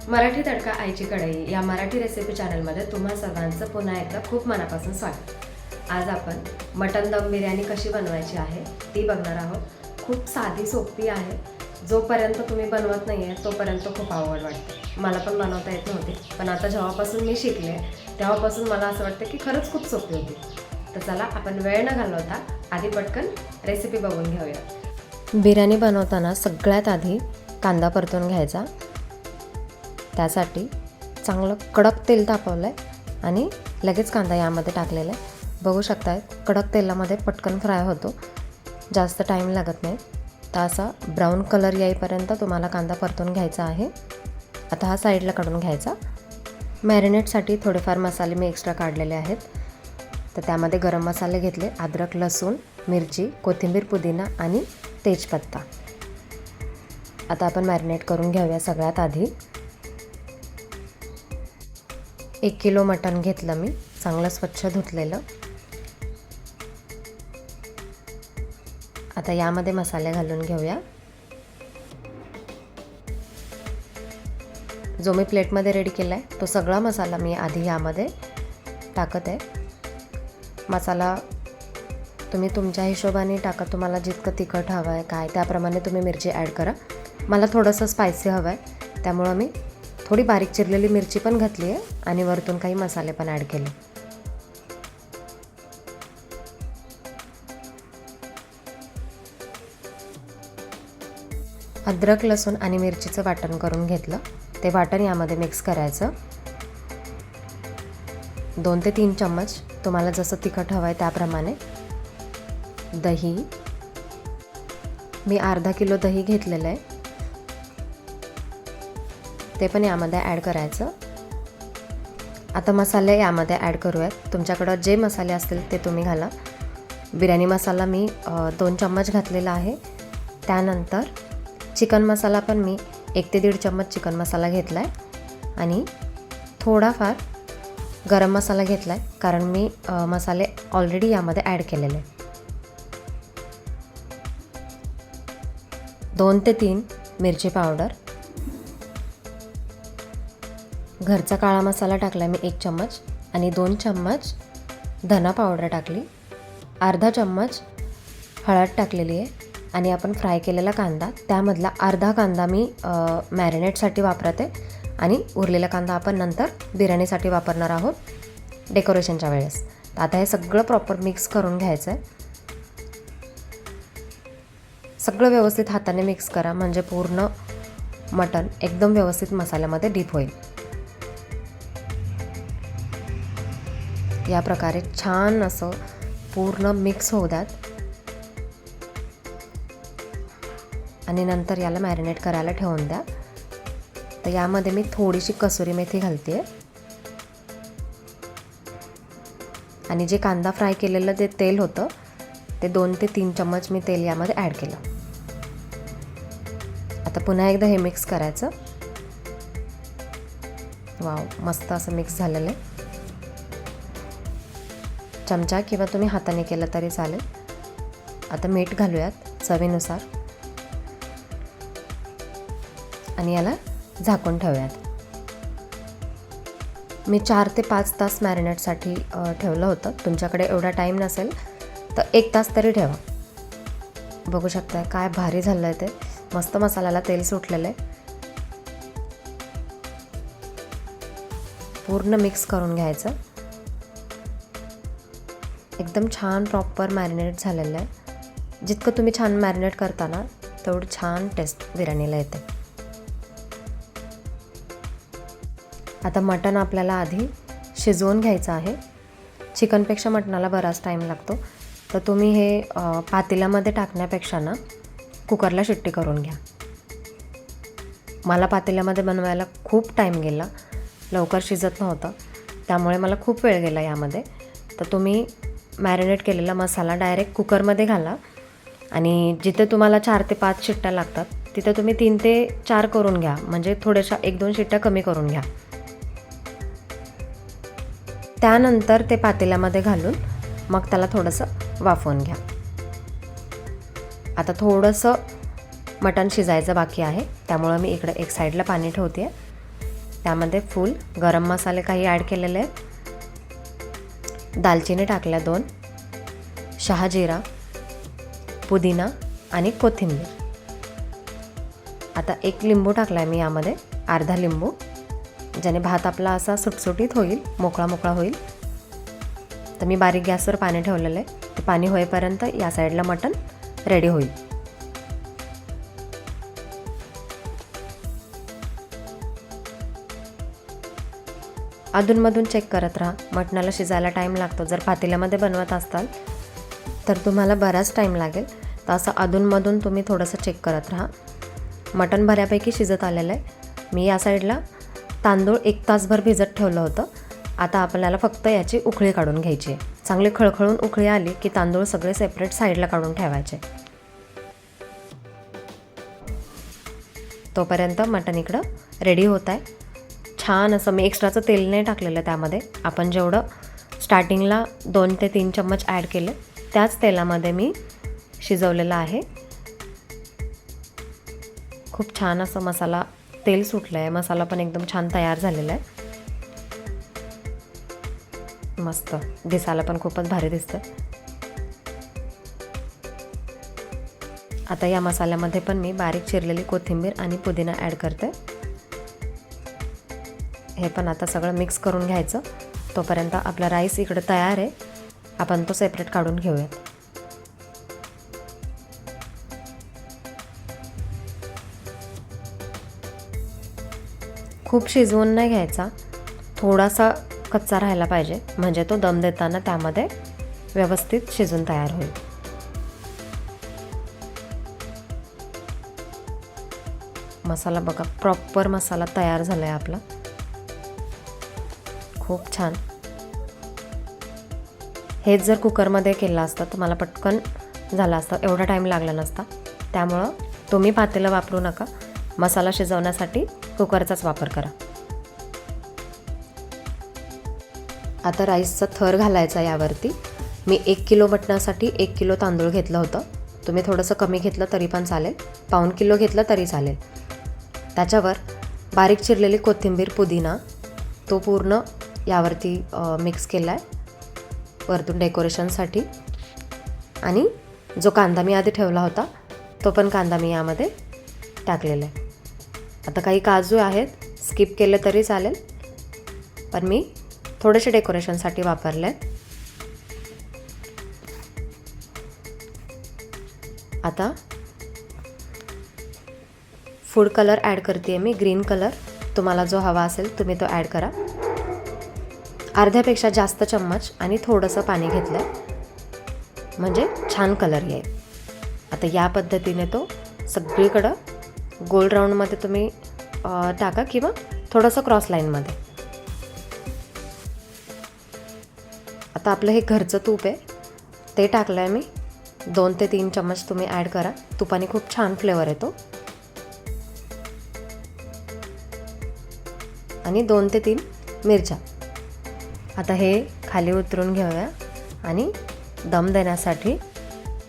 मराठी तडका आईची कढई या मराठी रेसिपी चॅनलमध्ये तुम्हा सर्वांचं पुन्हा एकदा खूप मनापासून स्वागत। आज आपण मटन दम बिर्याणी कशी बनवायची आहे ती बघणार आहोत। खूप साधी सोपी आहे। जोपर्यंत तुम्ही बनवत नाही आहे तोपर्यंत खूप आवड वाटते। मला पण बनवता येत नव्हती, पण आता जेव्हापासून मी शिकले तेव्हापासून मला असं वाटतं की खरंच खूप सोपी होती। तर चला आपण वेळ न घालवता आधी पटकन रेसिपी बघून घेऊया। बिर्याणी बनवताना सगळ्यात आधी कांदा परतून घ्यायचा। त्यासाठी चांगलं कडक तेल तापवलं आहे आणि लगेच कांदा यामध्ये टाकलेला आहे। बघू शकताय कडक तेलामध्ये पटकन फ्राय होतो, जास्त टाईम लागत नाही। तर असा ब्राऊन कलर येईपर्यंत तुम्हाला कांदा परतून घ्यायचा आहे। आता हा साईडला काढून घ्यायचा। मॅरिनेटसाठी थोडेफार मसाले मी एक्स्ट्रा काढलेले आहेत। तर त्यामध्ये गरम मसाले घेतले, अद्रक लसूण मिरची कोथिंबीर पुदिना आणि तेजपत्ता। आता आपण मॅरिनेट करून घेऊया। सगळ्यात आधी 1 किलो मटण घेतलं मी, चांगलं स्वच्छ धुतलेलं। आता यामध्ये मसाले घालून घेऊया। जो मी प्लेटमध्ये रेडी केला आहे तो सगळा मसाला मी आधी यामध्ये टाकत आहे। मसाला तुम्ही तुमच्या हिशोबाने टाका, तुम्हाला जितकं तिखट हवं आहे काय त्याप्रमाणे तुम्ही मिरची ॲड करा। मला थोडंसं स्पायसी हवं आहे, त्यामुळं मी थोडी बारीक चिरलेली मिरची पण घातली आहे आणि वरतून काही मसाले पण ॲड केले। अद्रक लसूण आणि मिरचीचं वाटण करून घेतलं, ते वाटण यामध्ये मिक्स करायचं। 2 ते 3 चम्मच तुम्हाला जसं तिखट हवं आहे त्याप्रमाणे दही, मी अर्धा किलो दही घेतलेलं आहे, ते पण यामध्ये ॲड करायचं। आता मसाले यामध्ये ॲड करूयात। तुमच्याकडं जे मसाले असतील ते तुम्ही घाला। बिर्याणी मसाला मी 2 चम्मच घातलेला आहे। त्यानंतर चिकन मसाला पण मी 1 ते 1.5 चम्मच चिकन मसाला घेतला आहे आणि थोडाफार गरम मसाला घेतला आहे, कारण मी मसाले ऑलरेडी यामध्ये ॲड केलेले आहे। 2 ते 3 मिरची पावडर, घरचा काळा मसाला टाकला मी 1 चम्मच आणि 2 चम्मच धना पावडर टाकली, अर्धा चम्मच हळद टाकलेली आहे आणि आपण फ्राय केलेला कांदा, त्यामधला अर्धा कांदा मी मॅरिनेटसाठी वापरते आणि उरलेला कांदा आपण नंतर बिर्याणीसाठी वापरणार आहोत डेकोरेशनच्या वेळेस। आता हे सगळं प्रॉपर मिक्स करून घ्यायचं आहे। सगळं व्यवस्थित हाताने मिक्स करा, म्हणजे पूर्ण मटण एकदम व्यवस्थित मसाल्यामध्ये डीप होईल। या प्रकारे छान असं पूर्ण मिक्स होऊ द्यात आणि नंतर याला मॅरिनेट करायला ठेवून द्या। तर यामध्ये मी थोडीशी कसुरी मेथी घालते आणि जे कांदा फ्राय केलेलं जे तेल होतं ते 2 ते 3 चम्मच मी तेल यामध्ये ॲड केलं। आता पुन्हा एकदा हे मिक्स करायचं। वाव, मस्त असं मिक्स झालेलं आहे। चमचा किंवा तुम्ही हाताने केलं तरी चालेल। आता मीठ घालूयात चवीनुसार आणि याला झाकून ठेवूयात। मी 4 ते 5 तास मॅरिनेटसाठी ठेवलं होतं। तुमच्याकडे एवढा टाईम नसेल तर 1 तास तरी ठेवा। बघू शकता काय भारी झालं आहे ते, मस्त मसाल्याला तेल सुटलेलं आहे। पूर्ण मिक्स करून घ्यायचं। एकदम छान प्रॉपर मॅरिनेट झालेलं आहे। जितकं तुम्ही छान मॅरिनेट करता ना तेवढं छान टेस्ट बिर्याणीला येते। आता मटण आपल्याला आधी शिजवून घ्यायचं आहे। चिकनपेक्षा मटणाला बराच टाईम लागतो, तर तुम्ही हे पातेल्यामध्ये टाकण्यापेक्षा ना कुकरला शिट्टी करून घ्या। मला पातेल्यामध्ये बनवायला खूप टाईम गेला, लवकर शिजत नव्हतं, त्यामुळे मला खूप वेळ गेला यामध्ये। तर तुम्ही मॅरिनेट केलेला मसाला डायरेक्ट कुकरमध्ये घाला आणि जिथे तुम्हाला 4 ते 5 शिट्ट्या लागतात तिथे तुम्ही 3 ते 4 करून घ्या, म्हणजे थोड्याशा 1-2 शिट्ट्या कमी करून घ्या। त्यानंतर ते पातेल्यामध्ये घालून मग त्याला थोडंसं वाफवून घ्या। आता थोडंसं मटण शिजायचं बाकी आहे, त्यामुळे मी इकडे एक साईडला पाणी ठेवते त्यामध्ये फूल गरम मसाले काही ॲड केलेले आहेत, दालचिनी टाकल्या 2, शहाजिरा, पुदिना आणि कोथिंबीर. आता 1 लिंबू टाकला आहे मी यामध्ये, अर्धा लिंबू, ज्याने भात आपला असा सुटसुटीत होईल, मोकळा मोकळा होईल. तर मी बारीक गॅसवर पाणी ठेवलेलं आहे. ते पाणी होईपर्यंत या साईडला मटण रेडी होईल. अधूनमधून चेक करत राहा, मटणाला शिजायला टाईम लागतो. जर पातेल्यामध्ये बनवत असाल तर तुम्हाला बराच टाईम लागेल. तर असं अधूनमधून तुम्ही थोडंसं चेक करत राहा. मटण बऱ्यापैकी शिजत आलेलं आहे. मी या साईडला तांदूळ 1 तासभर भिजत ठेवलं होतं. आता आपल्याला फक्त याची उकळी काढून घ्यायची आहे. चांगली खळखळून उकळी आली की तांदूळ सगळे सेपरेट साईडला काढून ठेवायचे. तोपर्यंत मटण इकडं रेडी होत आहे. छान असं मी एक्स्ट्राचं तेल नाही टाकलेलं त्यामध्ये. आपण जेवढं स्टार्टिंगला 2 ते 3 चम्मच ॲड केले त्याच तेलामध्ये मी शिजवलेलं आहे. खूप छान असं मसाला तेल सुटलं आहे. मसाला पण एकदम छान तयार झालेला आहे. मस्त दिसायला पण खूपच भारी दिसतं. आता या मसाल्यामध्ये पण मी बारीक चिरलेली कोथिंबीर आणि पुदिना ॲड करते. हे पण आता सगळं मिक्स करून घ्यायचं. तोपर्यंत आपला राईस इकडे तयार आहे. आपण तो सेपरेट काढून घेऊयात. खूप शिजवून नाही घ्यायचा, थोडासा कच्चा राहायला पाहिजे, म्हणजे तो दम देताना त्यामध्ये व्यवस्थित शिजून तयार होईल. मसाला बघा, प्रॉपर मसाला तयार झाला आहे आपला. खूप छान. हेच जर कुकरमध्ये केलं असतं तर मला पटकन झालं असतं, एवढा टाईम लागला नसता. त्यामुळं तुम्ही पातेलं वापरू नका. मसाला शिजवण्यासाठी कुकरचाच वापर करा. आता राईसचा थर घालायचा यावरती. मी 1 किलो मटणासाठी 1 किलो तांदूळ घेतलं होतं. तुम्ही थोडंसं कमी घेतलं तरी पण चालेल, पाऊण किलो घेतलं तरी चालेल. त्याच्यावर बारीक चिरलेली कोथिंबीर, पुदिना तो पूर्ण यावरती मिक्स केला आहे वरतून डेकोरेशनसाठी. आणि जो कांदा मी आधी ठेवला होता तो पण कांदा मी यामध्ये टाकलेला आहे. आता काही काजू आहेत, स्किप केले तरी चालेल, पण मी थोडेसे डेकोरेशनसाठी वापरले आहेत. आता फूड कलर ॲड करते मी, ग्रीन कलर. तुम्हाला जो हवा असेल तुम्ही तो ॲड करा. अर्ध्यापेक्षा जास्त चम्मच आणि थोडंसं पाणी घेतलं आहे म्हणजे छान कलर येईल. आता या पद्धतीने तो सगळीकडं गोल राऊंडमध्ये तुम्ही टाका किंवा थोडंसं क्रॉस लाईनमध्ये. आता आपलं हे घरचं तूप आहे ते टाकलं आहे मी. 2 ते 3 चम्मच तुम्ही ॲड करा. तुपाने खूप छान फ्लेवर येतो. आणि 2 ते 3 मिरच्या. आता हे खाली उतरून घेऊया. आणि दम देण्यासाठी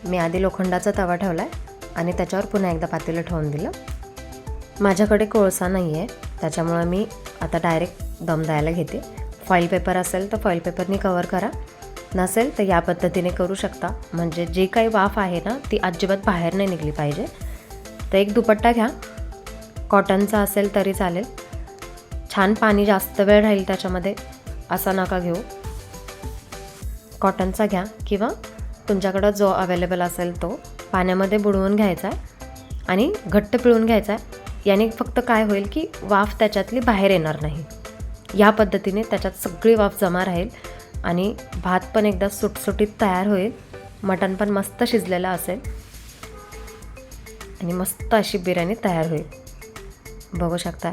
मी आधी लोखंडाचा तवा ठेवला आहे आणि त्याच्यावर पुन्हा एकदा पातेलं ठेवून दिलं. माझ्याकडे कोळसा नाही आहे त्याच्यामुळे मी आता डायरेक्ट दम द्यायला घेते. फॉईल पेपर असेल तर फॉईल पेपरनी कवर करा, नसेल तर या पद्धतीने करू शकता. म्हणजे जी काही वाफ आहे ना ती अजिबात बाहेर नाही निघली पाहिजे. तर एक दुपट्टा घ्या, कॉटनचा असेल तरी चालेल. छान पाणी जास्त वेळ राहील त्याच्यामध्ये असा नका घेऊ. कॉटनचा घ्या किंवा तुमच्याकडं जो अवेलेबल असेल तो पाण्यामध्ये बुडवून घ्यायचा आहे आणि घट्ट पिळून घ्यायचा आहे. याने फक्त काय होईल की वाफ त्याच्यातली बाहेर येणार नाही. या पद्धतीने त्याच्यात सगळी वाफ जमा राहील आणि भात पण एकदा सुटसुटीत तयार होईल. मटण पण मस्त शिजलेलं असेल आणि मस्त अशी बिर्याणी तयार होईल. बघू शकता.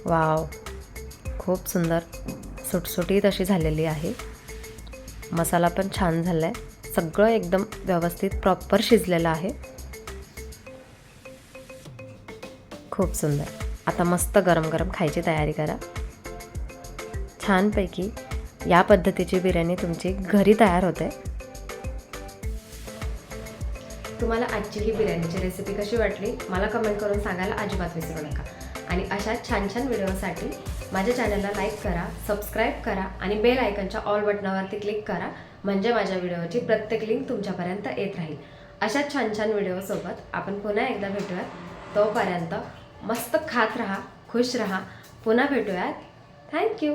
वाव, खूप सुंदर सुटसुटीत अशी झालेली आहे. मसाला पण छान झाला आहे. सगळं एकदम व्यवस्थित प्रॉपर शिजलेलं आहे. खूप सुंदर. आता मस्त गरम गरम खायची तयारी करा. छानपैकी या पद्धतीची बिर्याणी तुमची घरी तयार होते. तुम्हाला आजची ही बिर्याणीची रेसिपी कशी वाटली मला कमेंट करून सांगायला अजिबात विसरू नका. आणि अशा छान छान व्हिडिओसाठी माझ्या चॅनलला लाईक करा, सबस्क्राईब करा आणि बेल आयकॉनच्या ऑल बटनावरती क्लिक करा, म्हणजे माझ्या व्हिडिओची प्रत्येक लिंक तुमच्यापर्यंत येत राहील. अशा छान छान व्हिडिओसोबत आपण पुन्हा एकदा भेटूयात. तोपर्यंत मस्त खात राहा, खुश राहा. पुन्हा भेटूयात. थँक्यू.